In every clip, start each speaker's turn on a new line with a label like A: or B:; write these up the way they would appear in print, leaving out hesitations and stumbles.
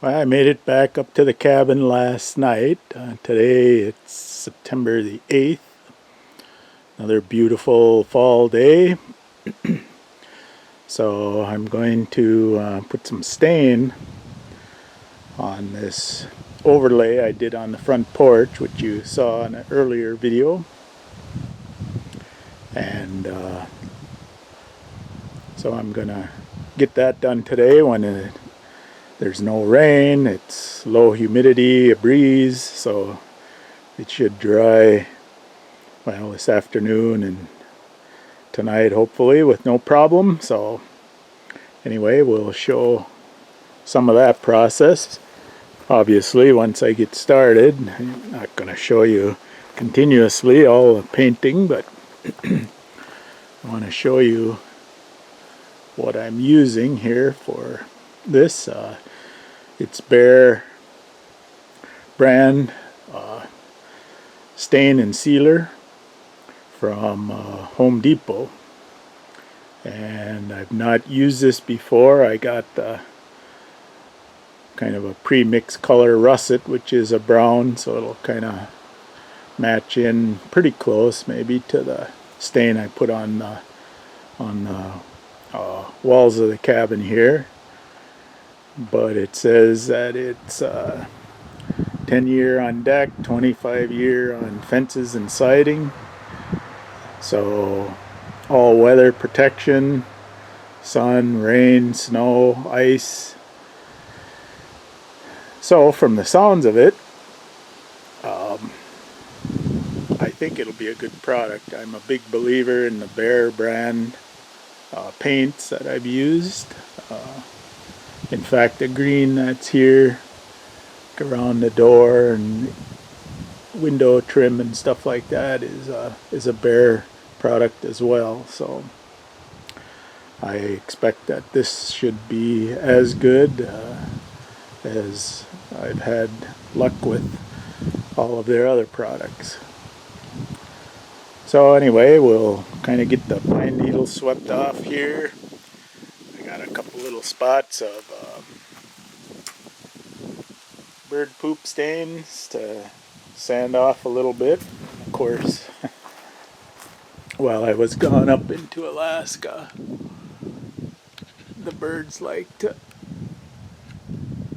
A: Well, I made it back up to the cabin last night. Today it's September the 8th. Another beautiful fall day. So I'm going to put some stain on this overlay I did on the front porch, which you saw in an earlier video. And so I'm going to get that done today when there's no rain, it's low humidity, a breeze, so it should dry, well, this afternoon and tonight hopefully with no problem. So anyway, we'll show some of that process. Obviously, once I get started, I'm not going to show you continuously all the painting, but I want to show you what I'm using here for this. It's Behr brand stain and sealer from Home Depot, and I've not used this before. I got kind of a pre-mixed color russet, which is a brown, so it'll kind of match in pretty close maybe to the stain I put on the walls of the cabin here. But it says that it's 10-year on deck, 25-year on fences and siding. So all weather protection, sun, rain, snow, ice. So from the sounds of it, I think it'll be a good product. I'm a big believer in the Behr brand paints that I've used. In fact, the green that's here around the door and window trim and stuff like that is a Behr product as well. So I expect that this should be as good as I've had luck with all of their other products. So anyway, we'll kind of get the pine needles swept off here. I got a couple little spots of bird poop stains to sand off a little bit. Of course, while I was gone up into Alaska, the birds like to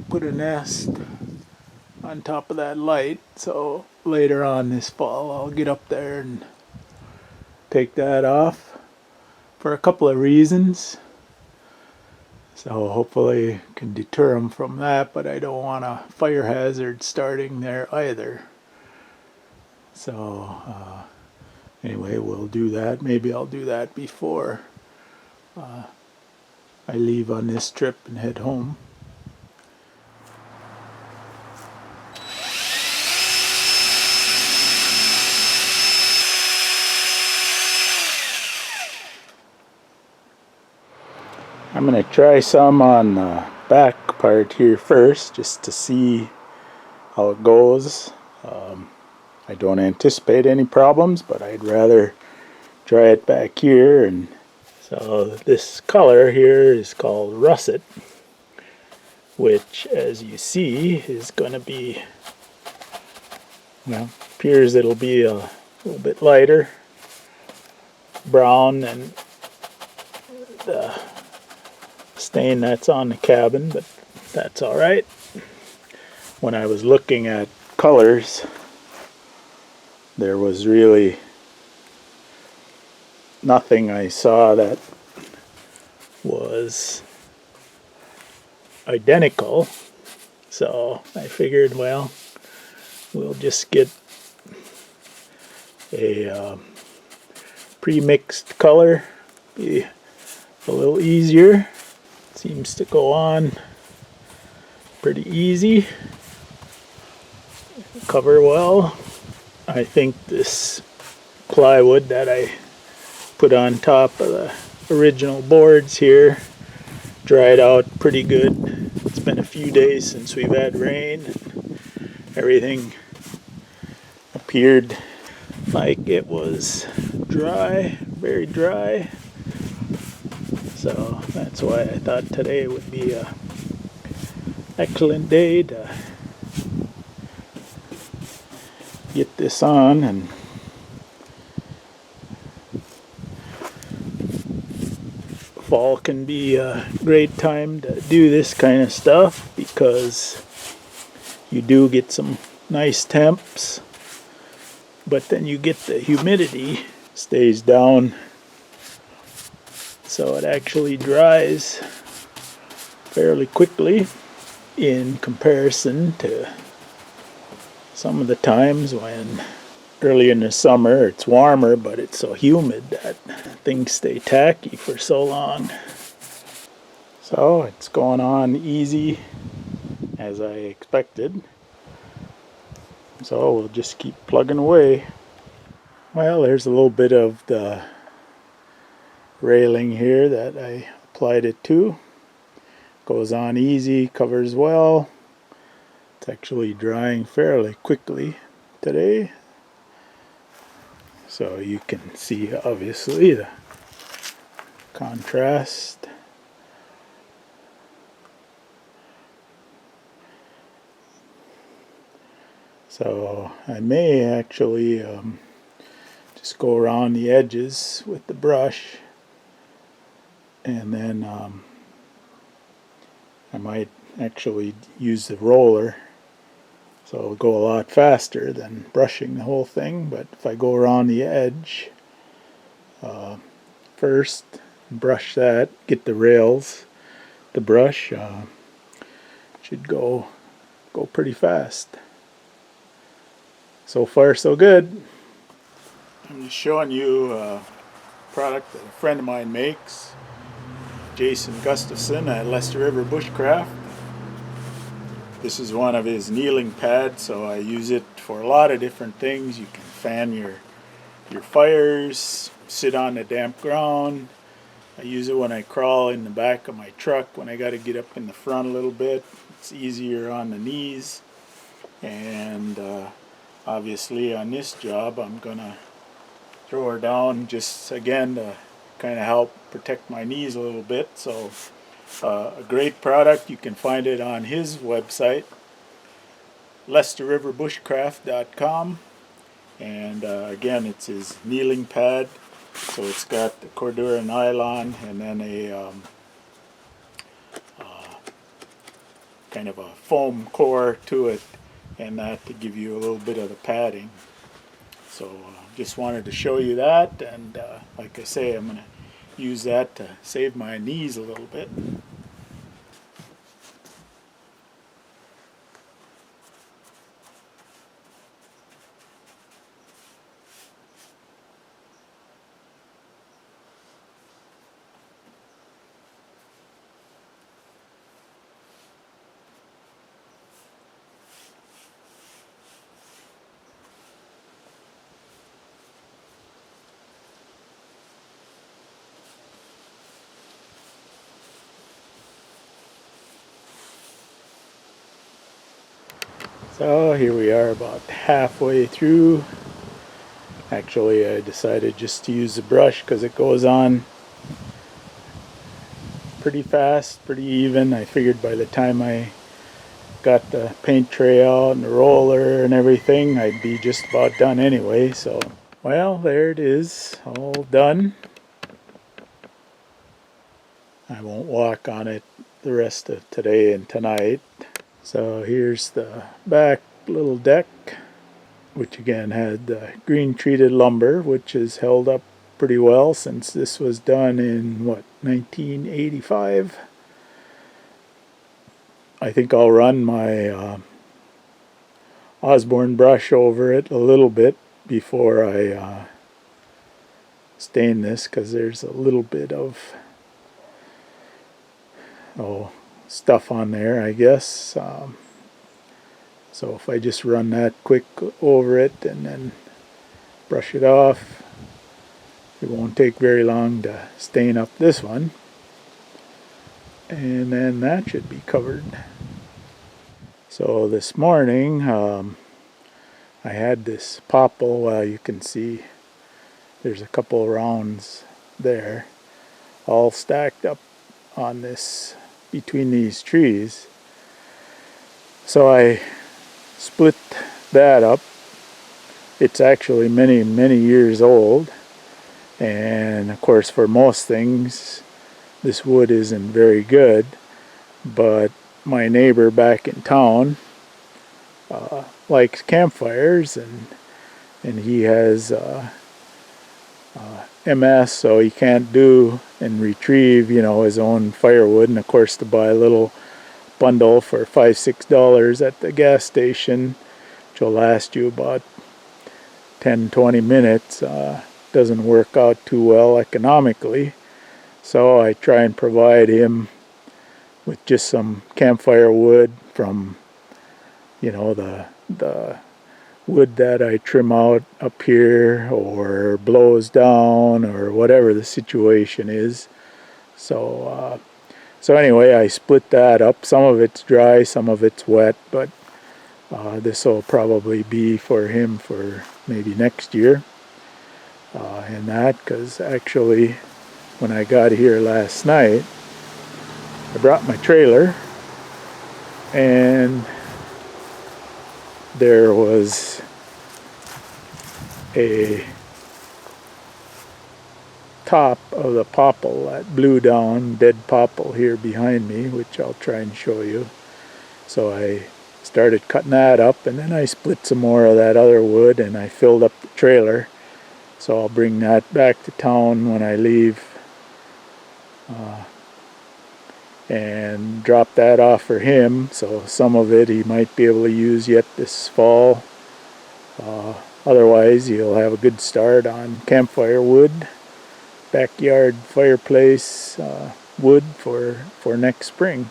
A: put a nest on top of that light, so later on this fall I'll get up there and take that off for a couple of reasons. So hopefully can deter them from that, but I don't want a fire hazard starting there either. So anyway, we'll do that. Maybe I'll do that before I leave on this trip and head home. I'm going to try some on the back part here first, just to see how it goes. I don't anticipate any problems, but I'd rather try it back here. And so this color here is called russet, which, as you see, is going to be, well, appears it'll be a little bit lighter brown than the stain that's on the cabin, but that's all right. When I was looking at colors, there was really nothing I saw that was identical, so I figured, well, we'll just get a pre-mixed color, be a little easier. Seems to go on pretty easy, cover well. I think this plywood that I put on top of the original boards here dried out pretty good. It's been a few days since we've had rain. Everything appeared like it was dry, very dry. So that's why I thought today would be a excellent day to get this on. And fall can be a great time to do this kind of stuff because you do get some nice temps, but then you get the humidity stays down, so it actually dries fairly quickly in comparison to some of the times when early in the summer it's warmer, but it's so humid that things stay tacky for so long. So it's going on easy as I expected. So we'll just keep plugging away. Well, there's a little bit of the railing here that I applied it to. Goes on easy, covers well. It's actually drying fairly quickly today. So you can see obviously the contrast. So I may actually just go around the edges with the brush, and then I might actually use the roller, so it'll go a lot faster than brushing the whole thing. But if I go around the edge first, brush that, get the rails, the brush should go pretty fast. So far so good. I'm just showing you a product that a friend of mine makes, Jason Gustafson at Lester River Bushcraft. This is one of his kneeling pads, so I use it for a lot of different things. You can fan your fires, sit on the damp ground. I use it when I crawl in the back of my truck when I got to get up in the front a little bit. It's easier on the knees. And obviously on this job I'm gonna throw her down just again to kind of help protect my knees a little bit. So a great product. You can find it on his website, LesterRiverBushcraft.com. And again, it's his kneeling pad. So it's got the Cordura nylon and then a kind of a foam core to it, and that to give you a little bit of the padding. So just wanted to show you that, and like I say, I'm going to use that to save my knees a little bit. So here we are about halfway through. Actually, I decided just to use the brush because it goes on pretty fast, pretty even. I figured by the time I got the paint tray out and the roller and everything, I'd be just about done anyway. So, well, there it is, all done. I won't walk on it the rest of today and tonight. So here's the back little deck, which again had green treated lumber, which has held up pretty well since this was done in 1985. I think I'll run my Osborne brush over it a little bit before I stain this, because there's a little bit of stuff on there, I guess. So if I just run that quick over it and then brush it off, it won't take very long to stain up this one. And then that should be covered. So this morning I had this popple. You can see there's a couple rounds there all stacked up on this, between these trees. So I split that up. It's actually many, many years old. And of course, for most things, this wood isn't very good. But my neighbor back in town likes campfires, and he has MS, so he can't do and retrieve, his own firewood. And of course, to buy a little bundle for $5-6 at the gas station, which will last you about 10-20 minutes, doesn't work out too well economically. So I try and provide him with just some campfire wood from, the wood that I trim out up here or blows down or whatever the situation is. So anyway, I split that up. Some of it's dry, some of it's wet, but this will probably be for him for maybe next year. And that, because actually when I got here last night, I brought my trailer, and there was a top of the popple that blew down, dead popple here behind me, which I'll try and show you. So I started cutting that up, and then I split some more of that other wood and I filled up the trailer. So I'll bring that back to town when I leave and drop that off for him. So some of it he might be able to use yet this fall. Otherwise, he'll have a good start on campfire wood, backyard fireplace wood for next spring.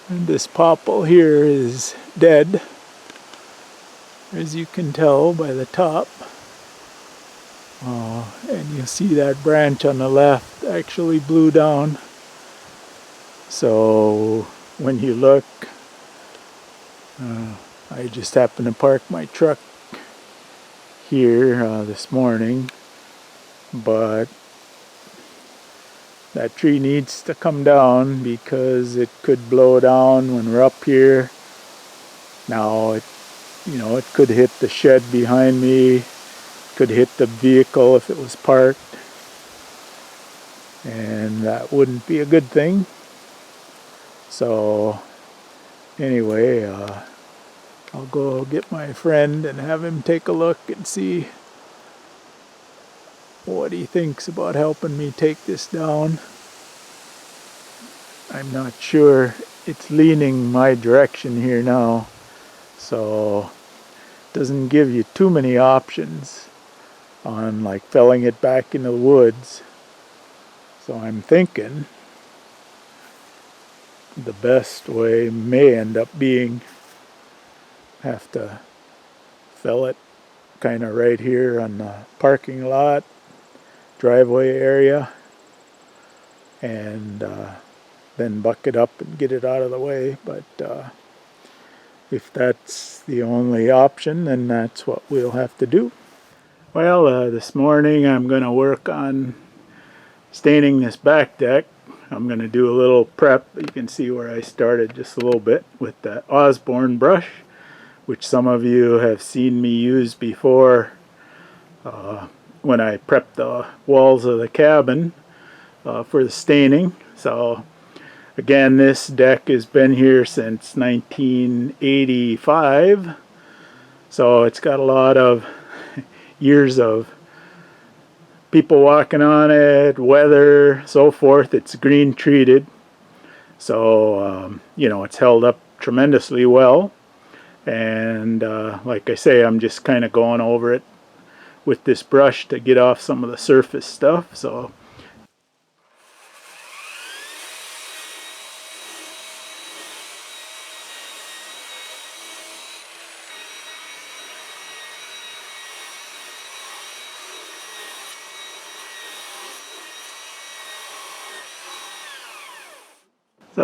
A: And this popple here is dead, as you can tell by the top. And you see that branch on the left actually blew down. So when you look, I just happened to park my truck here this morning, but that tree needs to come down because it could blow down when we're up here. Now it could hit the shed behind me, could hit the vehicle if it was parked, and that wouldn't be a good thing. So anyway, I'll go get my friend and have him take a look and see what he thinks about helping me take this down. I'm not sure. It's leaning my direction here now, so it doesn't give you too many options on like felling it back in the woods. So I'm thinking the best way may end up being have to fell it kind of right here on the parking lot, driveway area, and then buck it up and get it out of the way. But if that's the only option, then that's what we'll have to do. Well, this morning I'm going to work on staining this back deck. I'm going to do a little prep. You can see where I started just a little bit with the Osborne brush, which some of you have seen me use before when I prepped the walls of the cabin for the staining. So again, this deck has been here since 1985, so it's got a lot of years of people walking on it, weather, so forth. It's green treated, so it's held up tremendously well. And like I say, I'm just kind of going over it with this brush to get off some of the surface stuff. So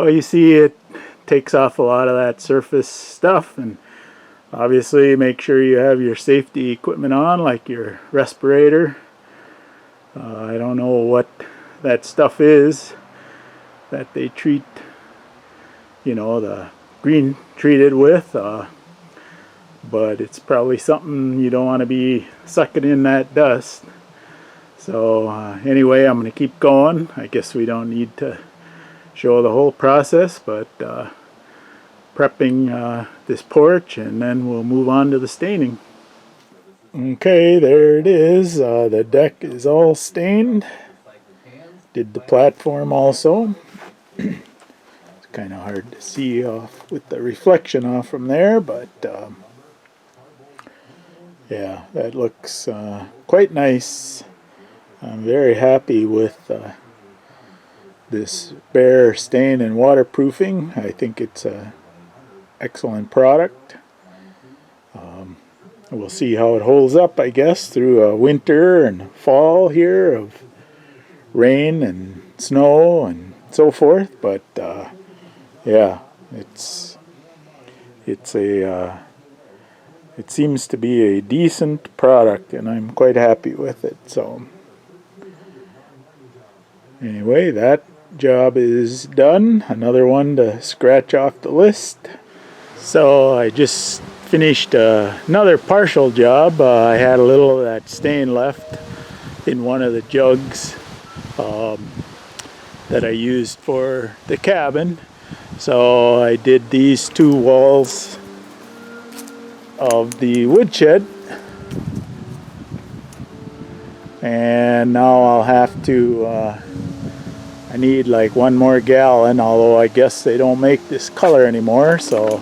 A: you see it takes off a lot of that surface stuff, and obviously make sure you have your safety equipment on, like your respirator. I don't know what that stuff is that they treat, the green treated with, but it's probably something you don't want to be sucking in that dust. So anyway, I'm going to keep going. I guess we don't need to show the whole process, but prepping this porch, and then we'll move on to the staining. Okay, there it is. The deck is all stained. Did the platform also. It's kind of hard to see off with the reflection off from there, but yeah, that looks quite nice. I'm very happy with this Behr stain and waterproofing. I think it's an excellent product. We'll see how it holds up, I guess, through a winter and fall here of rain and snow and so forth. But yeah, it seems to be a decent product, and I'm quite happy with it. So anyway, that job is done. Another one to scratch off the list. So I just finished another partial job. I had a little of that stain left in one of the jugs that I used for the cabin. So I did these two walls of the woodshed, and now I'll have to I need like 1 more gallon, although I guess they don't make this color anymore, so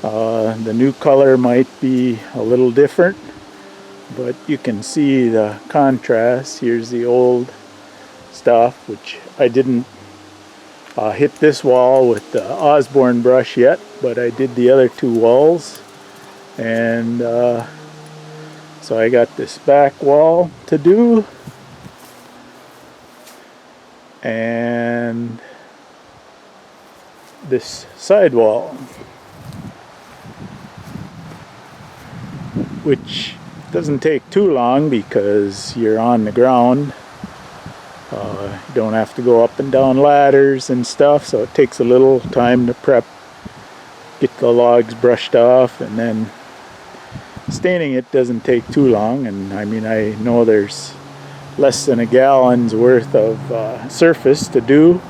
A: the new color might be a little different, but you can see the contrast. Here's the old stuff, which I didn't hit this wall with the Osborne brush yet, but I did the other 2 walls. And so I got this back wall to do, and this side wall, which doesn't take too long because you're on the ground. You don't have to go up and down ladders and stuff, so it takes a little time to prep, get the logs brushed off, and then staining it doesn't take too long. And I mean, I know there's less than a gallon's worth of surface to do,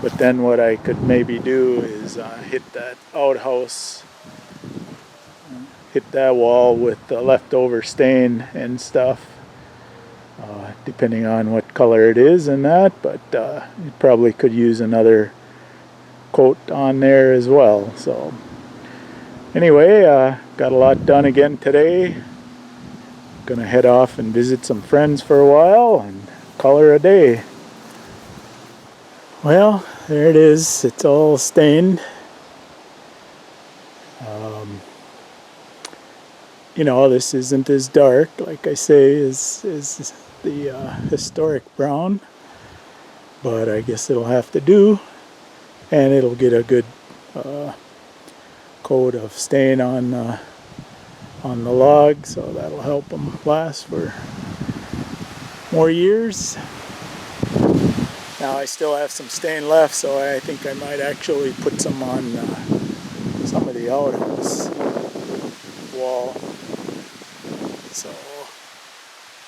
A: but then what I could maybe do is hit that outhouse, hit that wall with the leftover stain and stuff, depending on what color it is and that, but you probably could use another coat on there as well. So anyway, got a lot done again today. Gonna head off and visit some friends for a while and call her a day. Well, there it is. It's all stained. You know, this isn't as dark, like I say, as the historic brown, but I guess it'll have to do, and it'll get a good coat of stain on the log, so that'll help them last for more years. Now I still have some stain left, so I think I might actually put some on some of the outhouse wall. So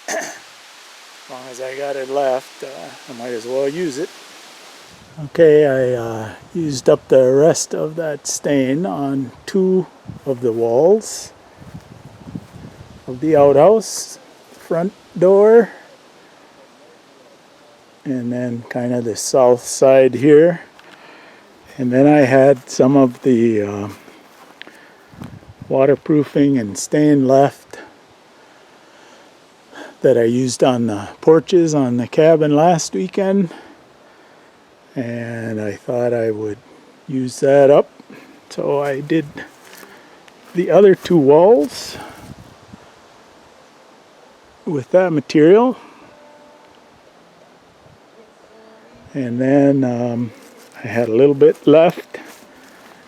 A: as long as I got it left, I might as well use it. Okay, I used up the rest of that stain on 2 of the walls of the outhouse, front door, and then kind of the south side here. And then I had some of the waterproofing and stain left that I used on the porches on the cabin last weekend, and I thought I would use that up. So I did the other 2 walls with that material, and then I had a little bit left,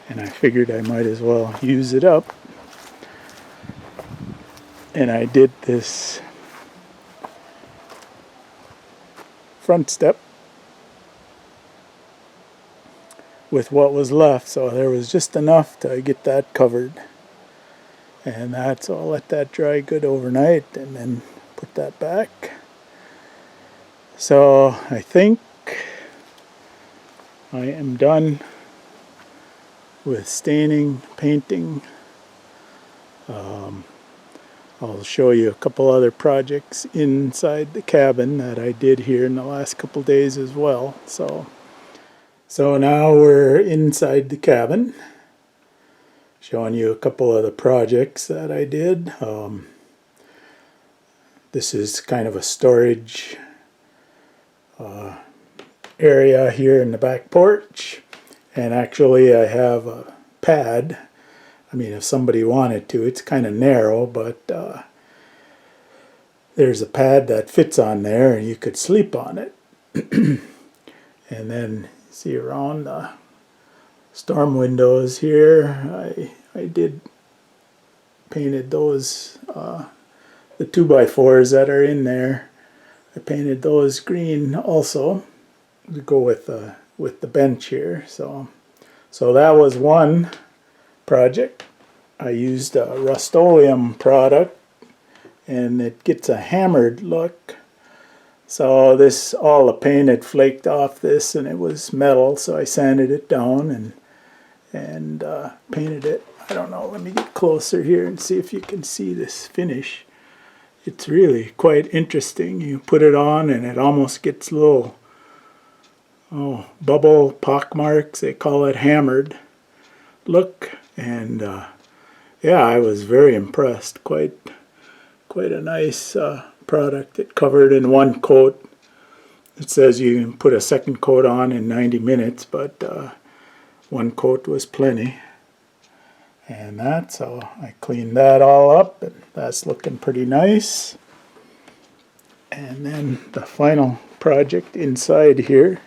A: and I figured I might as well use it up, and I did this front step with what was left. So there was just enough to get that covered. And that's, I'll let that dry good overnight and then put that back. So I think I am done with staining, painting. I'll show you a couple other projects inside the cabin that I did here in the last couple days as well. So now we're inside the cabin, showing you a couple of the projects that I did. This is kind of a storage area here in the back porch, and actually I have a pad. I mean, if somebody wanted to, it's kind of narrow, but there's a pad that fits on there and you could sleep on it. And then see around the storm windows here, I did painted those, the 2x4s that are in there. I painted those green also to go with the bench here. So that was one project. I used a Rust-Oleum product, and it gets a hammered look. So this, all the paint had flaked off this, and it was metal, so I sanded it down and painted it. I don't know, let me get closer here and see if you can see this finish. It's really quite interesting. You put it on and it almost gets little bubble pock marks. They call it hammered look. And yeah, I was very impressed. Quite a nice product. It covered in one coat. It says you can put a second coat on in 90 minutes, but one coat was plenty. And so I cleaned that all up, and that's looking pretty nice. And then the final project inside here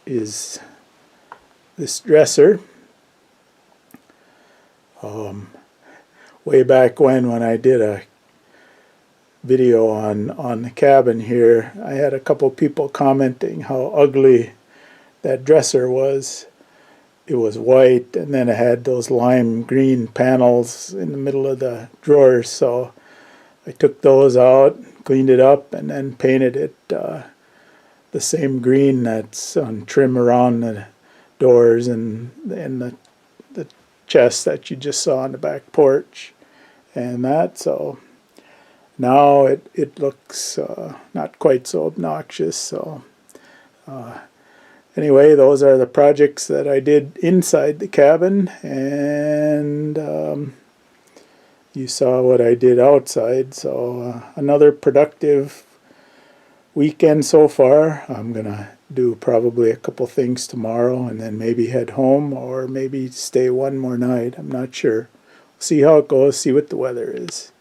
A: is this dresser. Way back when I did a video on the cabin here, I had a couple people commenting how ugly that dresser was. It was white, and then it had those lime green panels in the middle of the drawers. So I took those out, cleaned it up, and then painted it the same green that's on trim around the doors and the chest that you just saw on the back porch. And so now it looks not quite so obnoxious. So anyway, those are the projects that I did inside the cabin, and you saw what I did outside. So another productive weekend so far. I'm gonna do probably a couple things tomorrow and then maybe head home, or maybe stay one more night. I'm not sure. See how it goes, see what the weather is.